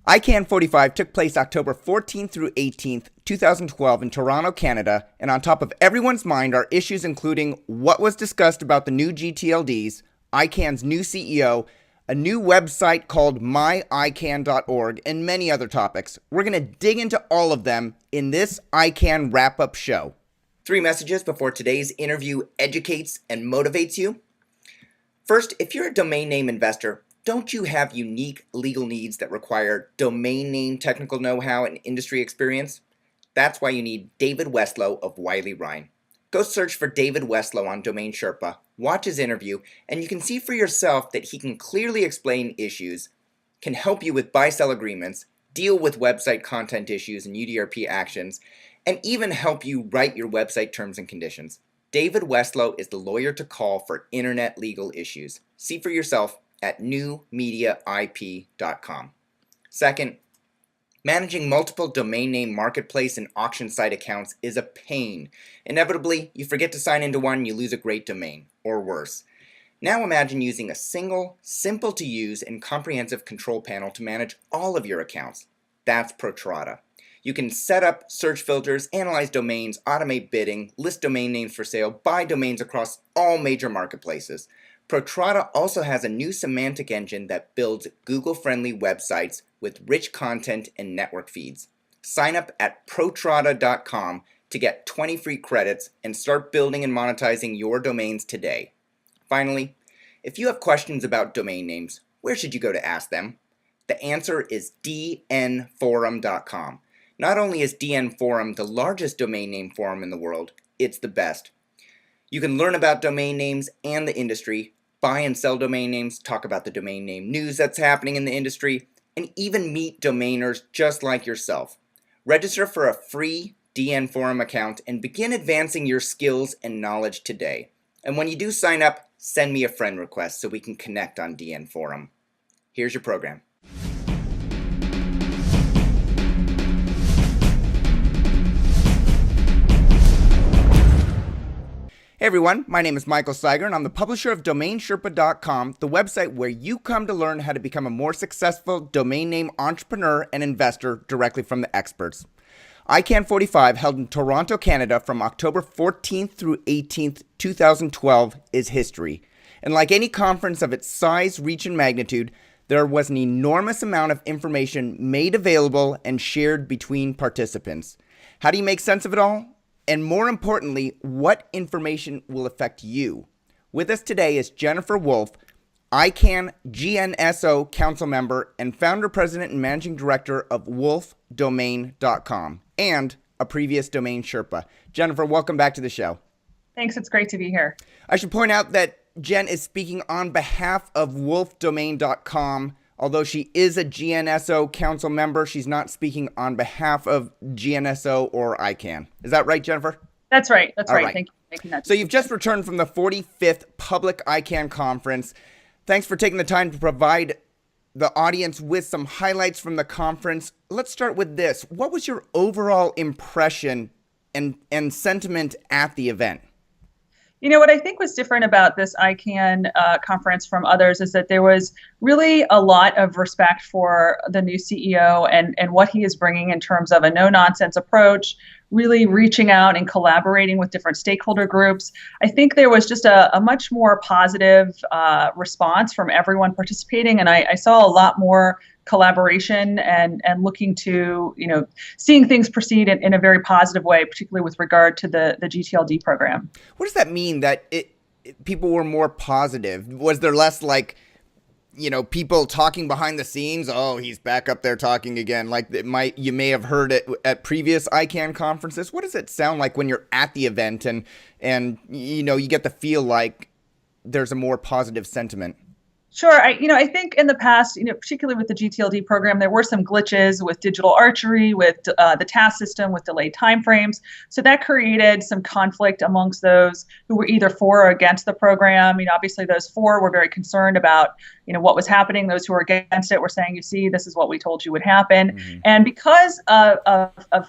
ICANN 45 took place October 14th through 18th, 2012 in Toronto, Canada, and on top of everyone's mind are issues including what was discussed about the new GTLDs, ICANN's new CEO, a new website called myicann.org, and many other topics. We're going to dig into all of them in this ICANN wrap-up show. 3 messages before today's interview educates and motivates you. First, if you're a domain name investor, don't you have unique legal needs that require domain name technical know-how and industry experience? That's why you need David Westlow of Wiley Ryan. Go search for David Westlow on Domain Sherpa, watch his interview, and you can see for yourself that he can clearly explain issues, can help you with buy-sell agreements, deal with website content issues and UDRP actions, and even help you write your website terms and conditions. David Westlow is the lawyer to call for internet legal issues. See for yourself at newmediaip.com. Second, managing multiple domain name marketplace and auction site accounts is a pain. Inevitably, you forget to sign into one and you lose a great domain, or worse. Now imagine using a single, simple to use and comprehensive control panel to manage all of your accounts. That's Protrata. You can set up search filters, analyze domains, automate bidding, list domain names for sale, buy domains across all major marketplaces. Protrata also has a new semantic engine that builds Google-friendly websites with rich content and network feeds. Sign up at protrata.com to get 20 free credits and start building and monetizing your domains today. Finally, if you have questions about domain names, where should you go to ask them? The answer is dnforum.com. Not only is DN Forum the largest domain name forum in the world, it's the best. You can learn about domain names and the industry, buy and sell domain names, talk about the domain name news that's happening in the industry, and even meet domainers just like yourself. Register for a free DN Forum account and begin advancing your skills and knowledge today. And when you do sign up, send me a friend request so we can connect on DN Forum. Here's your program. Hey everyone, my name is Michael Seiger and I'm the publisher of DomainSherpa.com, the website where you come to learn how to become a more successful domain name entrepreneur and investor directly from the experts. ICANN 45, held in Toronto, Canada from October 14th through 18th, 2012 is history. And like any conference of its size, reach, and magnitude, there was an enormous amount of information made available and shared between participants. How do you make sense of it all? And more importantly, what information will affect you? With us today is Jennifer Wolfe, ICANN GNSO Council Member and Founder, President, and Managing Director of WolfeDomain.com and a previous Domain Sherpa. Jennifer, welcome back to the show. Thanks, it's great to be here. I should point out that Jen is speaking on behalf of WolfeDomain.com. Although she is a GNSO Council member, she's not speaking on behalf of GNSO or ICANN. Is that right, Jennifer? That's right. That's right. Thank you for making that. So you've just returned from the 45th Public ICANN Conference. Thanks for taking the time to provide the audience with some highlights from the conference. Let's start with this. What was your overall impression and sentiment at the event? You know, what I think was different about this ICANN conference from others is that there was really a lot of respect for the new CEO and what he is bringing in terms of a no-nonsense approach, really reaching out and collaborating with different stakeholder groups. I think there was just a much more positive response from everyone participating, and I saw a lot more collaboration and looking to, seeing things proceed in a very positive way, particularly with regard to the GTLD program. What does that mean that people were more positive? Was there less people talking behind the scenes? Oh, he's back up there talking again. Like you may have heard it at previous ICANN conferences. What does it sound like when you're at the event and you get the feel like there's a more positive sentiment? Sure. I think in the past, particularly with the GTLD program, there were some glitches with digital archery, with the task system, with delayed timeframes. So that created some conflict amongst those who were either for or against the program. Obviously those for were very concerned about, what was happening. Those who were against it were saying, you see, this is what we told you would happen. Mm-hmm. And because of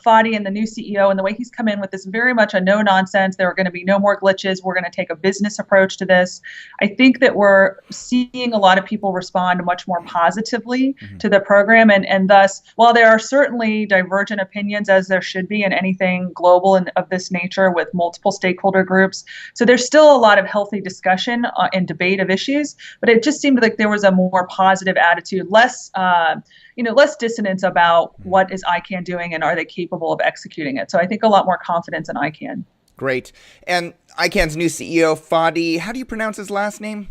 Fadi and the new CEO and the way he's come in with this very much a no nonsense, there are going to be no more glitches. We're going to take a business approach to this. I think that we're seeing seeing a lot of people respond much more positively to the program. And thus, while there are certainly divergent opinions, as there should be in anything global and of this nature with multiple stakeholder groups, so there's still a lot of healthy discussion and debate of issues, but it just seemed like there was a more positive attitude, less less dissonance about what is ICANN doing and are they capable of executing it. So I think a lot more confidence in ICANN. Great. And ICANN's new CEO, Fadi, how do you pronounce his last name?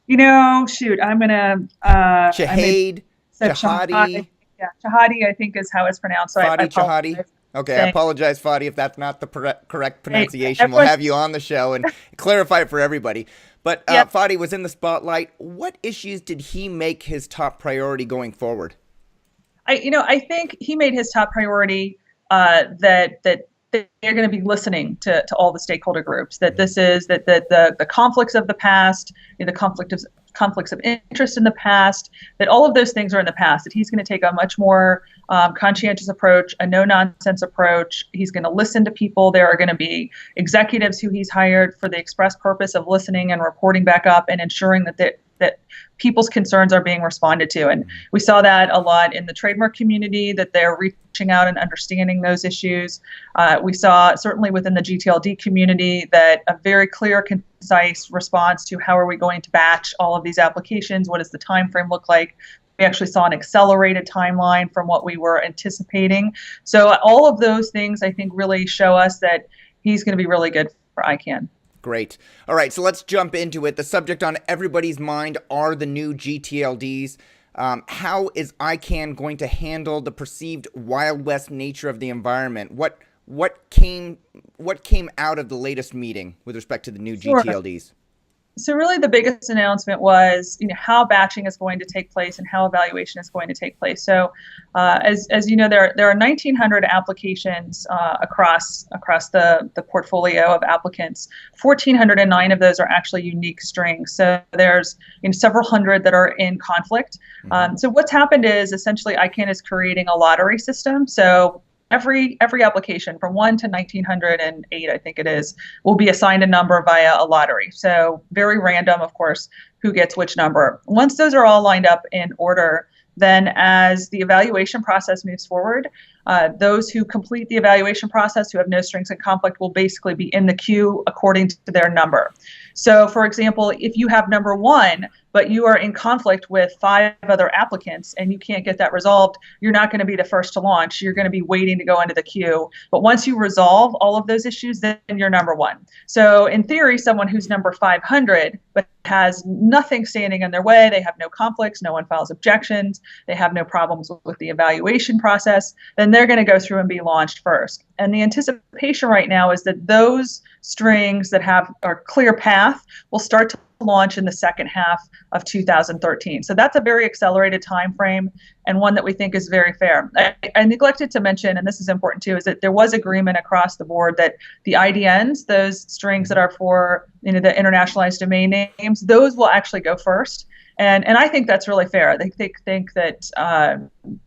Shoot, I'm going to... Shahid? Chahadi? Yeah, Chahadi, I think is how it's pronounced. So Fadi Chahadi? Okay, I apologize, Fadi, if that's not the correct pronunciation. We'll have you on the show and clarify it for everybody. But Fadi was in the spotlight. What issues did he make his top priority going forward? I think he made his top priority that they're going to be listening to all the stakeholder groups. That this is that the conflicts of the past, the conflicts of interest in the past, that all of those things are in the past. That he's going to take a much more conscientious approach, a no-nonsense approach. He's going to listen to people. There are going to be executives who he's hired for the express purpose of listening and reporting back up and ensuring that people's concerns are being responded to. And we saw that a lot in the trademark community, that they're reaching out and understanding those issues. We saw certainly within the GTLD community that a very clear, concise response to how are we going to batch all of these applications? What does the time frame look like? We actually saw an accelerated timeline from what we were anticipating. So all of those things, I think, really show us that he's going to be really good for ICANN. Great. All right, so let's jump into it. The subject on everybody's mind are the new GTLDs. How is ICANN going to handle the perceived Wild West nature of the environment? What came out of the latest meeting with respect to the new GTLDs? So really the biggest announcement was, how batching is going to take place and how evaluation is going to take place. So as you know, there are 1,900 applications across the portfolio of applicants. 1,409 of those are actually unique strings. So there's several hundred that are in conflict. So what's happened is essentially ICANN is creating a lottery system. So every application from 1 to 1,908, I think it is, will be assigned a number via a lottery. So very random, of course, who gets which number. Once those are all lined up in order, then as the evaluation process moves forward, those who complete the evaluation process who have no strings in conflict will basically be in the queue according to their number. So, for example, if you have number 1, but you are in conflict with 5 other applicants and you can't get that resolved, you're not going to be the first to launch. You're going to be waiting to go into the queue. But once you resolve all of those issues, then you're number 1. So in theory, someone who's number 500 but has nothing standing in their way, they have no conflicts, no one files objections, they have no problems with the evaluation process, then they're going to go through and be launched first. And the anticipation right now is that those strings that have a clear path will start to launch in the second half of 2013. So that's a very accelerated time frame and one that we think is very fair. I neglected to mention, and this is important too, is that there was agreement across the board that the IDNs, those strings that are for the internationalized domain names, those will actually go first. And I think that's really fair. They think that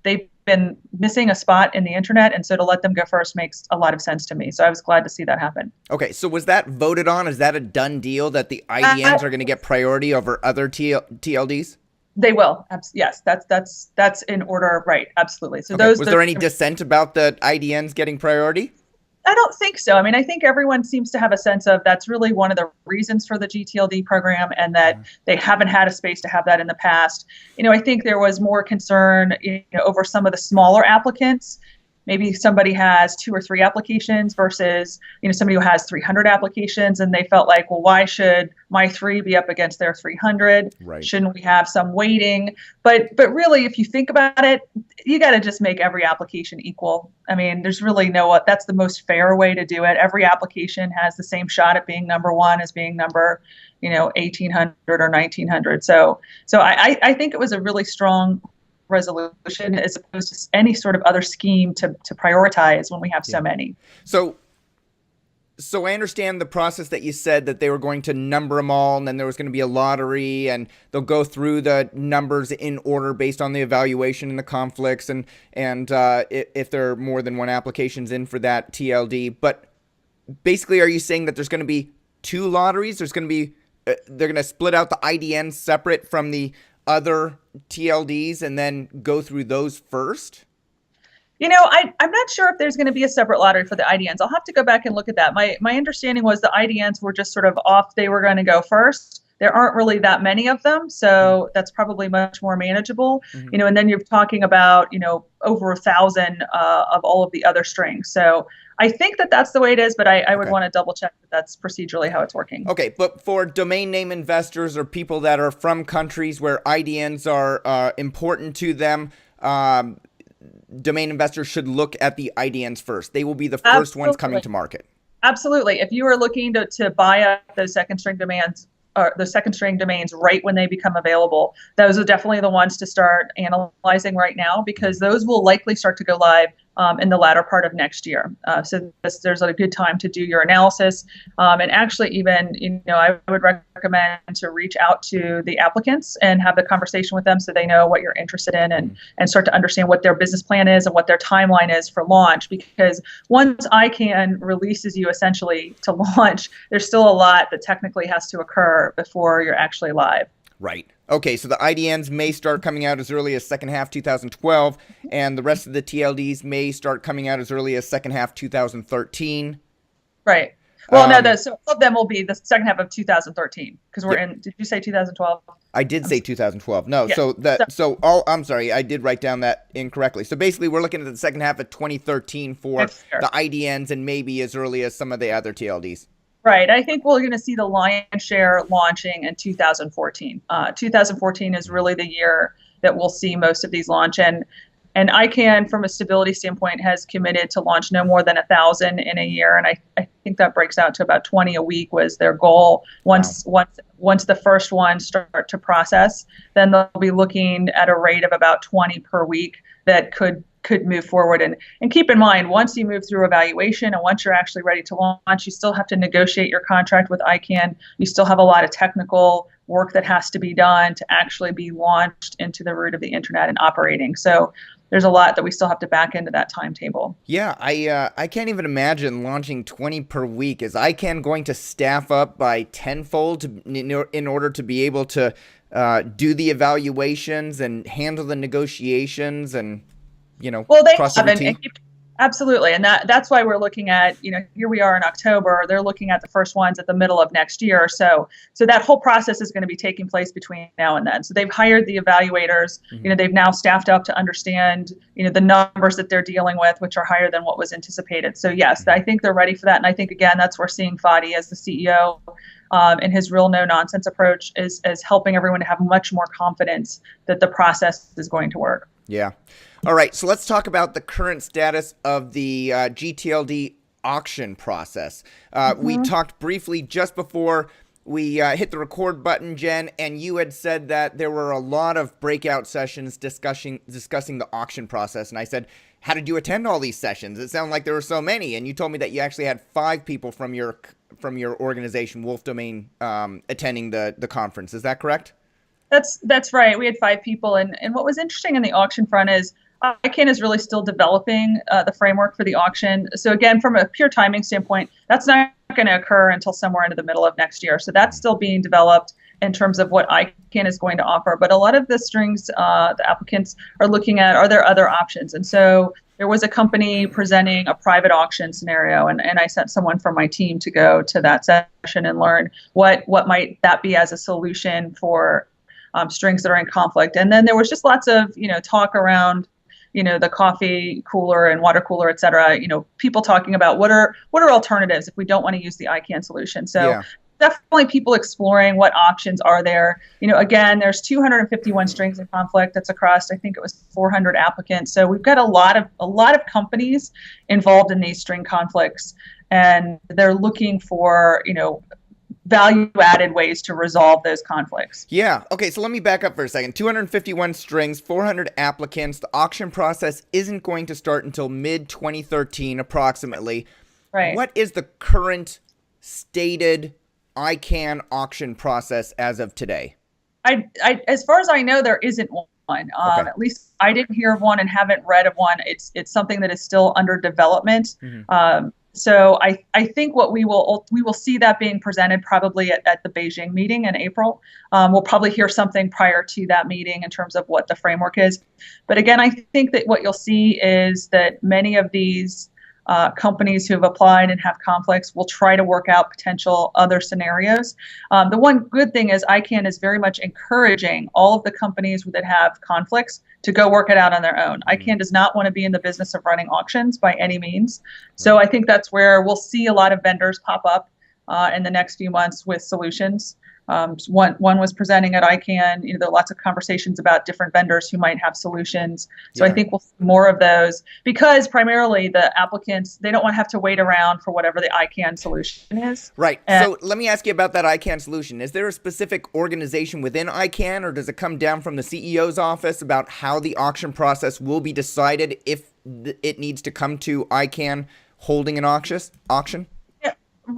they've been missing a spot in the internet, and so to let them go first makes a lot of sense to me. So I was glad to see that happen. Okay, so was that voted on? Is that a done deal that the IDNs are going to get priority over other TLDs? They will. Yes, that's in order, right? Absolutely. So was there any dissent about the IDNs getting priority? I don't think so. I mean, I think everyone seems to have a sense of that's really one of the reasons for the GTLD program, and that they haven't had a space to have that in the past. I think there was more concern over some of the smaller applicants. Maybe somebody has 2 or 3 applications versus, somebody who has 300 applications, and they felt like, well, why should my 3 be up against their 300? Right. Shouldn't we have some weighting? But really, if you think about it, you got to just make every application equal. I mean, there's really that's the most fair way to do it. Every application has the same shot at being number 1 as being number, 1,800 or 1,900. So I think it was a really strong resolution as opposed to any sort of other scheme to prioritize when we have so many. So I understand the process that you said that they were going to number them all, and then there was going to be a lottery, and they'll go through the numbers in order based on the evaluation and the conflicts, and if there are more than one applications in for that TLD. But basically, are you saying that there's going to be 2 lotteries? There's going to be they're going to split out the IDNs separate from the other TLDs and then go through those first? I'm not sure if there's going to be a separate lottery for the IDNs. I'll have to go back and look at that. My understanding was the IDNs were just sort of off. They were going to go first. There aren't really that many of them, so that's probably much more manageable. Mm-hmm. And then you're talking about, over 1,000 of all of the other strings. So I think that that's the way it is, but I would want to double check that that's procedurally how it's working. Okay, but for domain name investors or people that are from countries where IDNs are important to them, domain investors should look at the IDNs first. They will be the first ones coming to market. Absolutely. If you are looking to buy up those second string domains, or the second string domains right when they become available, those are definitely the ones to start analyzing right now, because those will likely start to go live in the latter part of next year. So there's a good time to do your analysis. And actually, even, I would recommend to reach out to the applicants and have the conversation with them so they know what you're interested in, and start to understand what their business plan is and what their timeline is for launch. Because once ICANN releases you essentially to launch, there's still a lot that technically has to occur before you're actually live. Right. Okay, so the IDNs may start coming out as early as second half 2012, and the rest of the TLDs may start coming out as early as second half 2013. Right. Well, so all of them will be the second half of 2013, because we're in. Did you say 2012? I did say 2012. No, yeah. I'm sorry, I did write down that incorrectly. So basically, we're looking at the second half of 2013 for the IDNs, and maybe as early as some of the other TLDs. Right. I think we're going to see the lion's share launching in 2014. 2014 is really the year that we'll see most of these launch. And ICANN, from a stability standpoint, has committed to launch no more than 1,000 in a year. And I think that breaks out to about 20 a week was their goal. Once the first ones start to process, then they'll be looking at a rate of about 20 per week that could move forward. And keep in mind, once you move through evaluation and once you're actually ready to launch, you still have to negotiate your contract with ICANN. You still have a lot of technical work that has to be done to actually be launched into the root of the internet and operating. So there's a lot that we still have to back into that timetable. Yeah, I can't even imagine launching 20 per week. Is ICANN going to staff up by tenfold in order to be able to do the evaluations and handle the negotiations and well, they have, absolutely, and that's why we're looking at, here we are in October. They're looking at the first ones at the middle of next year. So that whole process is going to be taking place between now and then. So they've hired the evaluators. Mm-hmm. They've now staffed up to understand, the numbers that they're dealing with, which are higher than what was anticipated. So yes, I think they're ready for that. And I think, again, that's where seeing Fadi as the CEO and his real no-nonsense approach is helping everyone to have much more confidence that the process is going to work. Yeah. All right. So let's talk about the current status of the GTLD auction process. We talked briefly just before we hit the record button, Jen, and you had said that there were a lot of breakout sessions discussing the auction process. And I said, how did you attend all these sessions? It sounded like there were so many. And you told me that you actually had 5 people from your organization, Wolfe Domain, attending the conference. Is that correct? That's right. We had 5 people. And what was interesting in the auction front is ICANN is really still developing the framework for the auction. So again, from a pure timing standpoint, that's not going to occur until somewhere into the middle of next year. So that's still being developed in terms of what ICANN is going to offer. But a lot of the strings the applicants are looking at, are there other options? And so there was a company presenting a private auction scenario, and I sent someone from my team to go to that session and learn what might that be as a solution for strings that are in conflict. And then there was just lots of, talk around, the coffee cooler and water cooler, et cetera, people talking about what are alternatives if we don't want to use the ICANN solution. So definitely people exploring what options are there. Again, there's 251 strings in conflict. That's across, I think it was 400 applicants. So we've got a lot of companies involved in these string conflicts, and they're looking for, value-added ways to resolve those conflicts. Yeah. Okay, so let me back up for a second. 251 strings, 400 applicants. The auction process isn't going to start until mid-2013 approximately. Right. What is the current stated ICANN auction process as of today? As far as I know, there isn't one. Okay. At least I didn't hear of one and haven't read of one. It's something that is still under development. So I think what we will see that being presented probably at the Beijing meeting in April. We'll probably hear something prior to that meeting in terms of what the framework is. But again, I think that what you'll see is that many of these companies who have applied and have conflicts will try to work out potential other scenarios. The one good thing is ICANN is very much encouraging all of the companies that have conflicts to go work it out on their own. ICANN does not want to be in the business of running auctions by any means. So I think that's where we'll see a lot of vendors pop up in the next few months with solutions. One was presenting at ICANN. There are lots of conversations about different vendors who might have solutions. So I think we'll see more of those because primarily the applicants, they don't want to have to wait around for whatever the ICANN solution is. Right. So let me ask you about that ICANN solution. Is there a specific organization within ICANN, or does it come down from the CEO's office about how the auction process will be decided if it needs to come to ICANN holding an auction?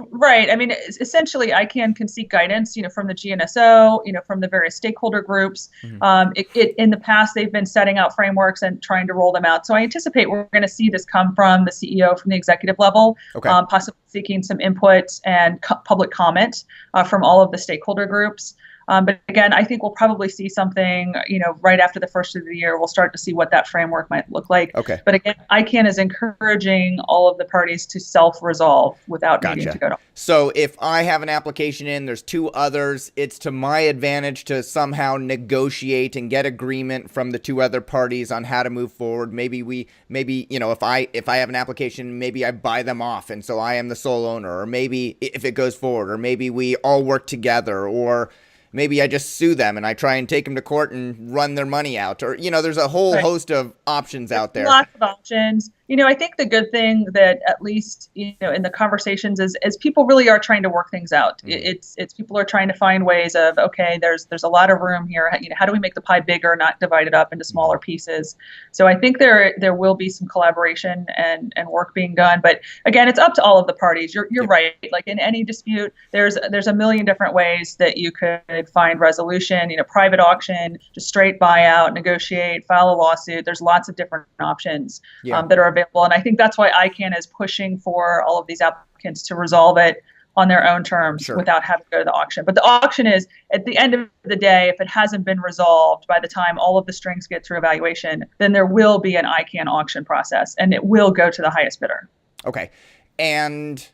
Right. I mean, essentially, ICANN can seek guidance, from the GNSO, from the various stakeholder groups. In the past, they've been setting out frameworks and trying to roll them out. So I anticipate we're going to see this come from the CEO, from the executive level, possibly seeking some input and public comment from all of the stakeholder groups. But again, I think we'll probably see something, right after the first of the year. We'll start to see what that framework might look like. But again, ICANN is encouraging all of the parties to self-resolve without needing to go to. So if I have an application in, there's two others, it's to my advantage to somehow negotiate and get agreement from the two other parties on how to move forward. Maybe if I have an application, maybe I buy them off, and so I am the sole owner, or maybe if it goes forward, or maybe we all work together, or maybe I just sue them and I try and take them to court and run their money out. Or, there's a whole host of options out there. Lots of options. I think the good thing that at least, in the conversations is people really are trying to work things out. It's people are trying to find ways of, okay, there's a lot of room here. How do we make the pie bigger, not divide it up into smaller pieces? So I think there will be some collaboration and work being done. But again, it's up to all of the parties. You're right. Like in any dispute, there's a million different ways that you could find resolution. Private auction, just straight buyout, negotiate, file a lawsuit. There's lots of different options that are available. And I think that's why ICANN is pushing for all of these applicants to resolve it on their own terms without having to go to the auction. But the auction is, at the end of the day, if it hasn't been resolved by the time all of the strings get through evaluation, then there will be an ICANN auction process, and it will go to the highest bidder. Okay. And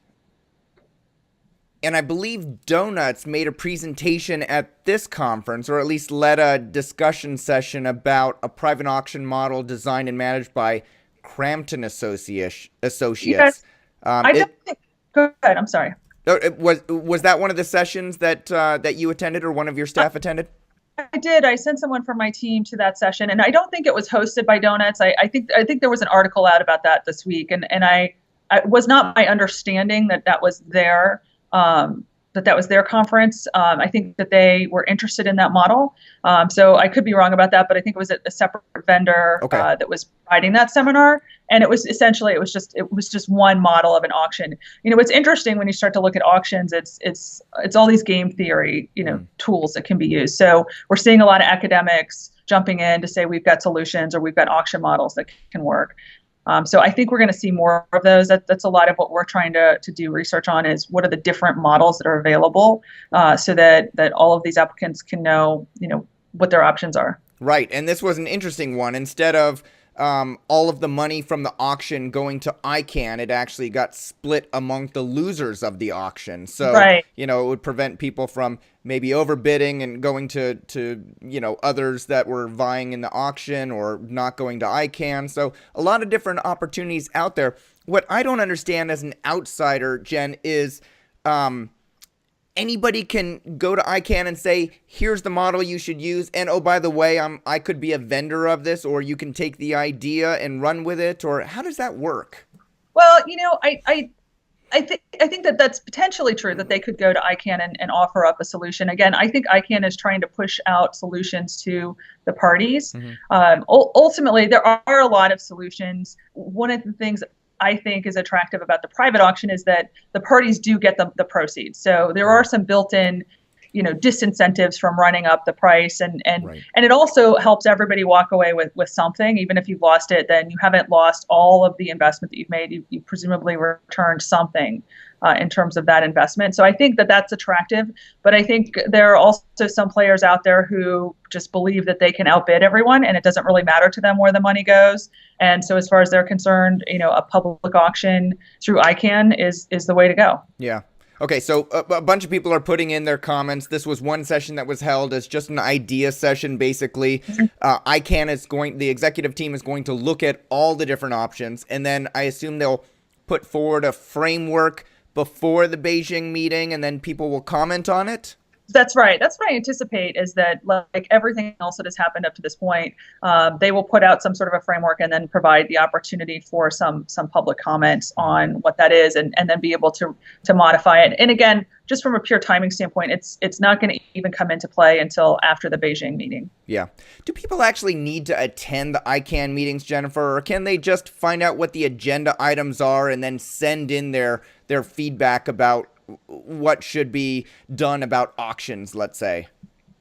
I believe Donuts made a presentation at this conference, or at least led a discussion session about a private auction model designed and managed by Crampton Associates. Yes. I don't think. Go ahead. I'm sorry. Was that one of the sessions that you attended, or one of your staff attended? I did. I sent someone from my team to that session, and I don't think it was hosted by Donuts. I think there was an article out about that this week, and I was not my understanding that was their that was their conference. I think that they were interested in that model. So I could be wrong about that, but I think it was a separate vendor that was providing that seminar. And it was essentially, it was just one model of an auction. What's interesting when you start to look at auctions, it's all these game theory, tools that can be used. So we're seeing a lot of academics jumping in to say we've got solutions or we've got auction models that can work. So I think we're going to see more of those. That's a lot of what we're trying to do research on, is what are the different models that are available, so that all of these applicants can know, what their options are. Right. And this was an interesting one. Instead of all of the money from the auction going to ICANN, it actually got split among the losers of the auction. So, it would prevent people from maybe overbidding and going to others that were vying in the auction, or not going to ICANN. So a lot of different opportunities out there. What I don't understand as an outsider, Jen, is anybody can go to ICANN and say, here's the model you should use. And oh, by the way, I could be a vendor of this, or you can take the idea and run with it. Or how does that work? Well, I think that's potentially true, that they could go to ICANN and offer up a solution. Again, I think ICANN is trying to push out solutions to the parties. Ultimately, there are a lot of solutions. One of the things I think is attractive about the private auction is that the parties do get the proceeds. So there are some built-in disincentives from running up the price, Right. and it also helps everybody walk away with something. Even if you've lost it, then you haven't lost all of the investment that you've made. You presumably returned something in terms of that investment. So I think that that's attractive, but I think there are also some players out there who just believe that they can outbid everyone, and it doesn't really matter to them where the money goes. And so as far as they're concerned, a public auction through ICANN is the way to go. Yeah. Okay, so a bunch of people are putting in their comments. This was one session that was held as just an idea session, basically. The executive team is going to look at all the different options, and then I assume they'll put forward a framework before the Beijing meeting, and then people will comment on it? That's right. That's what I anticipate, is that like everything else that has happened up to this point, they will put out some sort of a framework and then provide the opportunity for some public comments on what that is, and then be able to modify it. And again, just from a pure timing standpoint, it's not going to even come into play until after the Beijing meeting. Yeah. Do people actually need to attend the ICANN meetings, Jennifer, or can they just find out what the agenda items are and then send in their feedback about what should be done about auctions, let's say?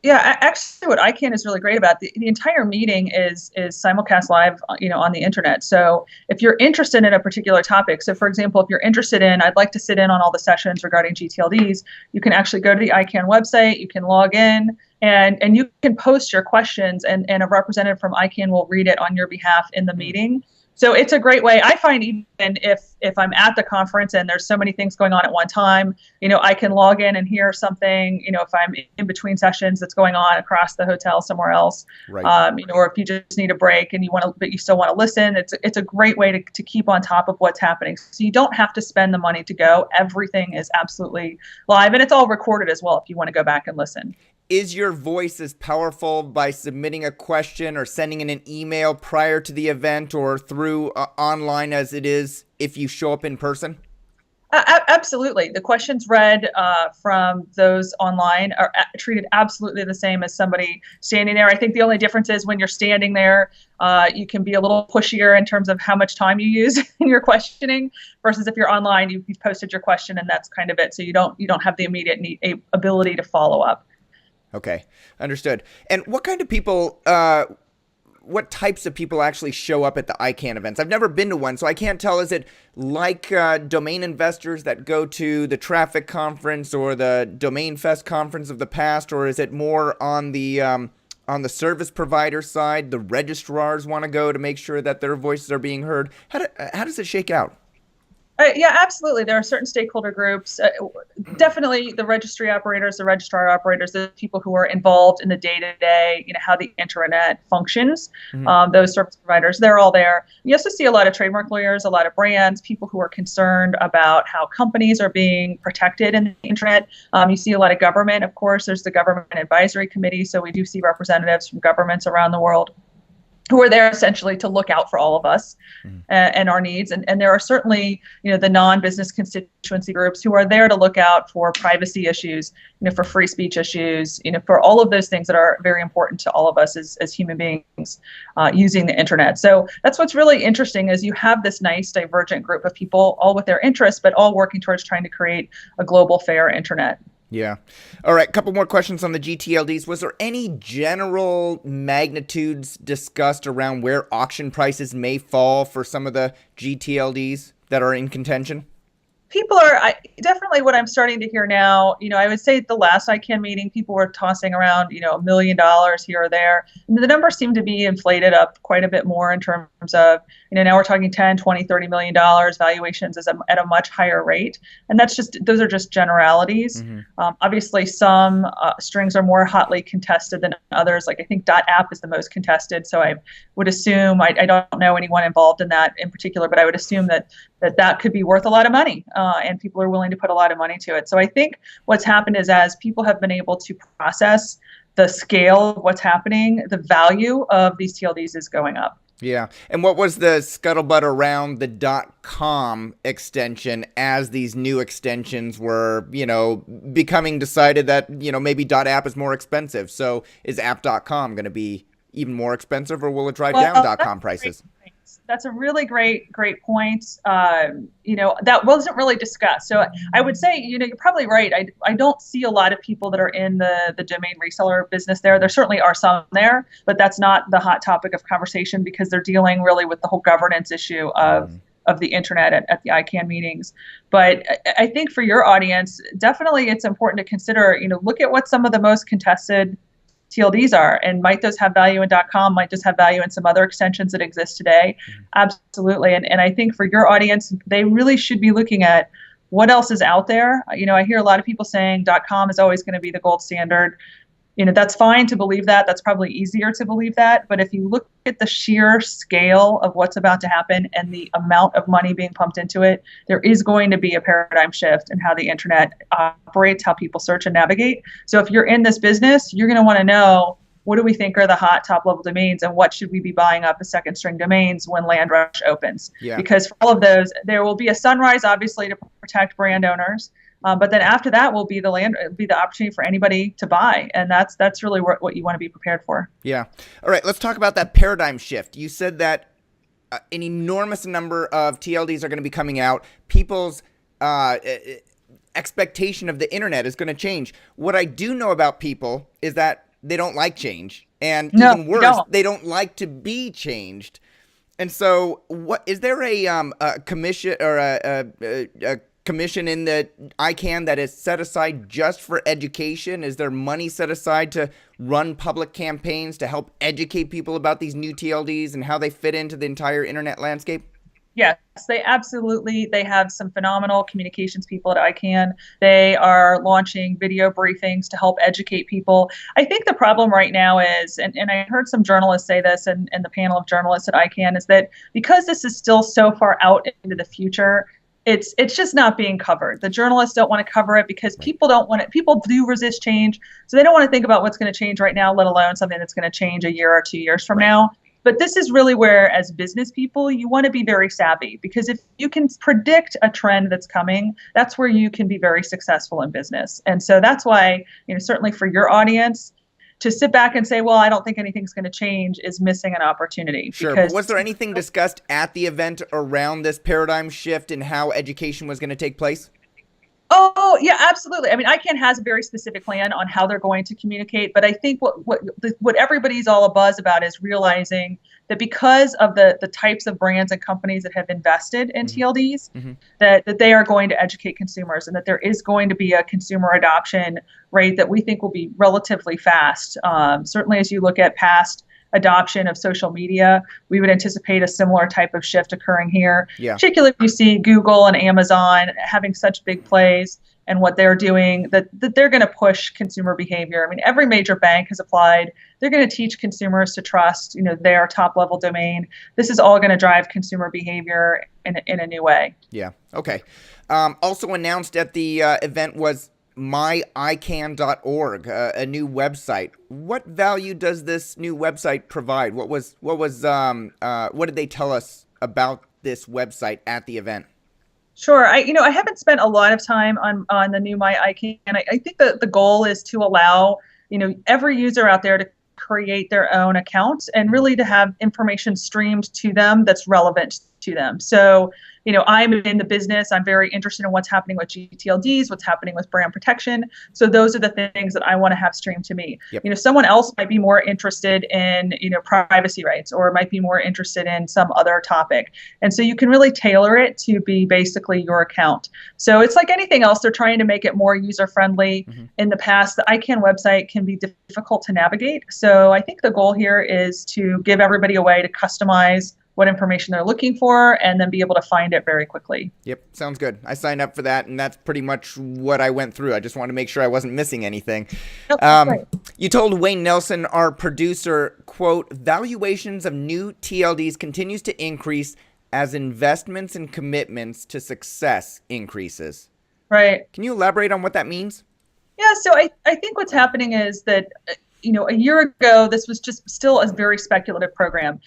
Yeah, actually, what ICANN is really great about, the entire meeting is simulcast live, on the internet. So if you're interested in a particular topic, so for example, if you're interested in, I'd like to sit in on all the sessions regarding GTLDs, you can actually go to the ICANN website, you can log in, and you can post your questions, and a representative from ICANN will read it on your behalf in the meeting. So it's a great way. I find even if I'm at the conference and there's so many things going on at one time, I can log in and hear something, if I'm in between sessions that's going on across the hotel somewhere else, right. Or if you just need a break and but you still want to listen, it's a great way to keep on top of what's happening. So you don't have to spend the money to go. Everything is absolutely live, and it's all recorded as well if you want to go back and listen. Is your voice as powerful by submitting a question or sending in an email prior to the event or through online as it is if you show up in person? Absolutely. The questions read from those online are treated absolutely the same as somebody standing there. I think the only difference is when you're standing there, you can be a little pushier in terms of how much time you use in your questioning, versus if you're online, you've posted your question and that's kind of it. So you don't have the immediate ability to follow up. Okay, understood. And what kind of people, what types of people actually show up at the ICANN events? I've never been to one, so I can't tell. Is it like domain investors that go to the Traffic Conference or the Domain Fest conference of the past, or is it more on the service provider side? The registrars want to go to make sure that their voices are being heard. How does it shake out? Yeah, absolutely. There are certain stakeholder groups, definitely the registry operators, the registrar operators, the people who are involved in the day-to-day, how the internet functions, those service providers, they're all there. You also see a lot of trademark lawyers, a lot of brands, people who are concerned about how companies are being protected in the internet. You see a lot of government, of course. There's the Government Advisory Committee, so we do see representatives from governments around the world who are there essentially to look out for all of us and our needs. And there are certainly, the non-business constituency groups who are there to look out for privacy issues, for free speech issues, for all of those things that are very important to all of us as human beings using the internet. So that's what's really interesting, is you have this nice divergent group of people, all with their interests, but all working towards trying to create a global fair internet. Yeah. All right. Couple more questions on the GTLDs. Was there any general magnitudes discussed around where auction prices may fall for some of the GTLDs that are in contention? People are definitely, what I'm starting to hear now, I would say at the last ICANN meeting, people were tossing around, $1 million here or there. And the numbers seem to be inflated up quite a bit more in terms of, now we're talking 10, 20, $30 million. Valuations is at a much higher rate. And those are just generalities. Obviously, some strings are more hotly contested than others. Like I think .app is the most contested. So I would assume, I don't know anyone involved in that in particular, but I would assume that could be worth a lot of money. And people are willing to put a lot of money to it. So I think what's happened is, as people have been able to process the scale of what's happening, the value of these TLDs is going up. Yeah. And what was the scuttlebutt around the .com extension as these new extensions were, becoming decided that, maybe .app is more expensive. So is app.com going to be even more expensive, or will it drive down .com prices? That's a really great point. That wasn't really discussed. So I would say, you're probably right. I don't see a lot of people that are in the domain reseller business there. There certainly are some there, but that's not the hot topic of conversation because they're dealing really with the whole governance issue of the internet at the ICANN meetings. But I think for your audience, definitely it's important to consider, look at what some of the most contested TLDs are, and might those have value in .com, might just have value in some other extensions that exist today. Absolutely. And I think for your audience, they really should be looking at what else is out there. I hear a lot of people saying .com is always going to be the gold standard. That's fine to believe that. That's probably easier to believe that. But if you look at the sheer scale of what's about to happen and the amount of money being pumped into it, there is going to be a paradigm shift in how the internet operates, how people search and navigate. So if you're in this business, you're going to want to know, what do we think are the hot top level domains, and what should we be buying up as second string domains when Land Rush opens? Yeah. Because for all of those, there will be a sunrise, obviously, to protect brand owners. But then after that will be the opportunity for anybody to buy. And that's really what you want to be prepared for. Yeah. All right. Let's talk about that paradigm shift. You said that an enormous number of TLDs are going to be coming out. People's expectation of the internet is going to change. What I do know about people is that they don't like change. And even worse, they don't like to be changed. And so is there a commission or a commission in the ICANN that is set aside just for education? Is there money set aside to run public campaigns to help educate people about these new TLDs and how they fit into the entire internet landscape? Yes, they have some phenomenal communications people at ICANN. They are launching video briefings to help educate people. I think the problem right now is, and I heard some journalists say this in the panel of journalists at ICANN, is that because this is still so far out into the future, it's just not being covered. The journalists don't want to cover it because people don't want it. People do resist change, so they don't want to think about what's going to change right now, let alone something that's going to change a year or 2 years from now. But this is really where, as business people, you want to be very savvy, because if you can predict a trend that's coming, that's where you can be very successful in business. And so that's why, certainly for your audience, to sit back and say, well, I don't think anything's going to change is missing an opportunity. Sure. But was there anything discussed at the event around this paradigm shift and how education was going to take place? Oh, yeah, absolutely. I mean, ICANN has a very specific plan on how they're going to communicate, but I think what everybody's all abuzz about is realizing that because of the types of brands and companies that have invested in TLDs, that they are going to educate consumers, and that there is going to be a consumer adoption rate that we think will be relatively fast. Certainly, as you look at past adoption of social media, we would anticipate a similar type of shift occurring here. Yeah. Particularly if you see Google and Amazon having such big plays and what they're doing, that they're going to push consumer behavior. I mean, every major bank has applied. They're going to teach consumers to trust, their top level domain. This is all going to drive consumer behavior in a new way. Yeah. Okay. Also announced at the event was myicann.org, a new website. What value does this new website provide? What did they tell us about this website at the event? Sure. I haven't spent a lot of time on the new myicann. I think that the goal is to allow, every user out there to create their own account and really to have information streamed to them that's relevant to them. So, I'm in the business. I'm very interested in what's happening with GTLDs, what's happening with brand protection. So those are the things that I want to have streamed to me. Yep. Someone else might be more interested in, privacy rights, or might be more interested in some other topic. And so you can really tailor it to be basically your account. So it's like anything else. They're trying to make it more user-friendly. In the past, the ICANN website can be difficult to navigate. So I think the goal here is to give everybody a way to customize what information they're looking for, and then be able to find it very quickly. Yep, sounds good. I signed up for that, and that's pretty much what I went through. I just wanted to make sure I wasn't missing anything. Nope, right. You told Wayne Nelson, our producer, quote, valuations of new TLDs continues to increase as investments and commitments to success increases. Right. Can you elaborate on what that means? Yeah, so I think what's happening is that a year ago, this was just still a very speculative program.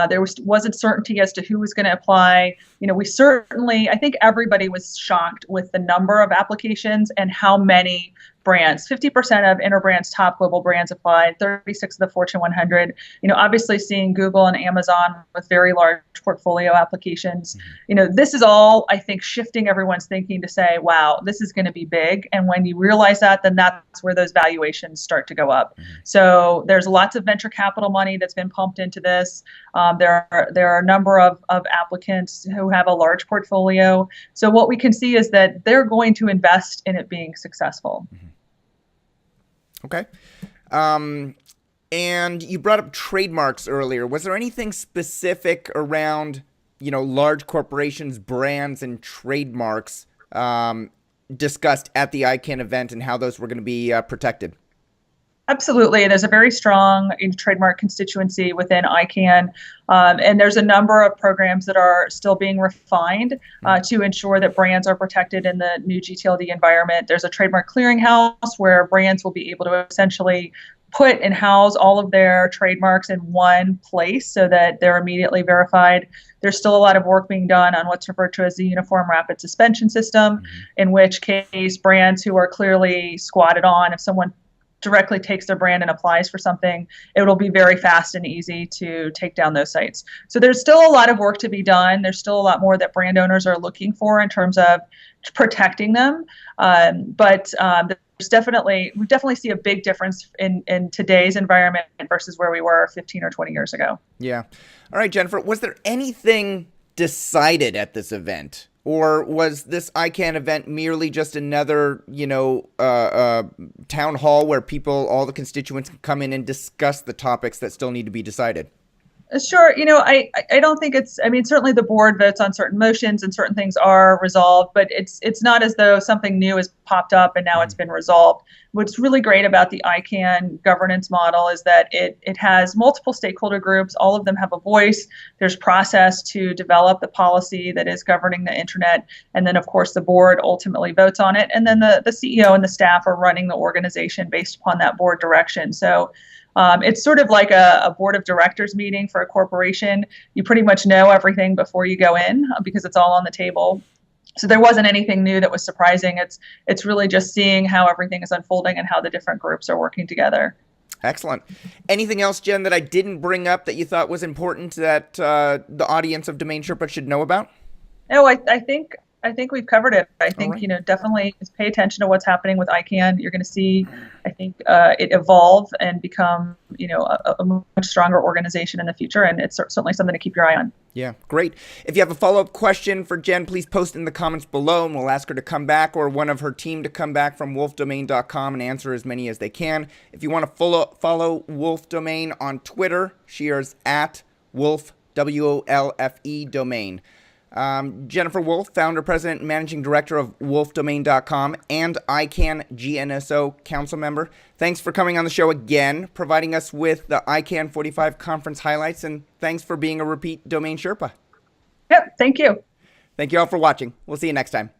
There wasn't certainty as to who was going to apply. I think everybody was shocked with the number of applications and how many brands. 50% of Interbrand's top global brands applied, 36 of the Fortune 100. Obviously seeing Google and Amazon with very large portfolio applications. This is all, I think, shifting everyone's thinking to say, wow, this is going to be big. And when you realize that, then that's where those valuations start to go up. So there's lots of venture capital money that's been pumped into this. There are a number of applicants who have a large portfolio. So what we can see is that they're going to invest in it being successful. Okay. And you brought up trademarks earlier. Was there anything specific around, large corporations, brands, and trademarks discussed at the ICANN event and how those were going to be protected? Absolutely. There's a very strong trademark constituency within ICANN, and there's a number of programs that are still being refined to ensure that brands are protected in the new GTLD environment. There's a trademark clearinghouse where brands will be able to essentially put and house all of their trademarks in one place so that they're immediately verified. There's still a lot of work being done on what's referred to as the Uniform Rapid Suspension System, in which case brands who are clearly squatted on, if someone directly takes their brand and applies for something, it'll be very fast and easy to take down those sites. So there's still a lot of work to be done. There's still a lot more that brand owners are looking for in terms of protecting them. But we definitely see a big difference in today's environment versus where we were 15 or 20 years ago. Yeah. All right, Jennifer, was there anything decided at this event? Or was this ICANN event merely just another, town hall where all the constituents can come in and discuss the topics that still need to be decided? Sure. I don't think certainly the board votes on certain motions and certain things are resolved, but it's not as though something new has popped up and now it's been resolved. What's really great about the ICANN governance model is that it has multiple stakeholder groups. All of them have a voice. There's process to develop the policy that is governing the internet. And then, of course, the board ultimately votes on it. And then the CEO and the staff are running the organization based upon that board direction. So it's sort of like a board of directors meeting for a corporation. You pretty much know everything before you go in because it's all on the table. So there wasn't anything new that was surprising. It's really just seeing how everything is unfolding and how the different groups are working together. Excellent. Anything else, Jen, that I didn't bring up that you thought was important that the audience of Domain Sherpa should know about? No, I think we've covered it. I think, definitely just pay attention to what's happening with ICANN. You're going to see, I think, it evolve and become, a much stronger organization in the future. And it's certainly something to keep your eye on. Yeah, great. If you have a follow-up question for Jen, please post in the comments below and we'll ask her to come back or one of her team to come back from wolfdomain.com and answer as many as they can. If you want to follow Wolfe Domain on Twitter, she is at Wolfe, WOLFE Domain. Jennifer Wolfe, founder, president, and managing director of wolfdomain.com and ICANN GNSO council member. Thanks for coming on the show again, providing us with the ICANN 45 conference highlights, and thanks for being a repeat Domain Sherpa. Yep, thank you. Thank you all for watching. We'll see you next time.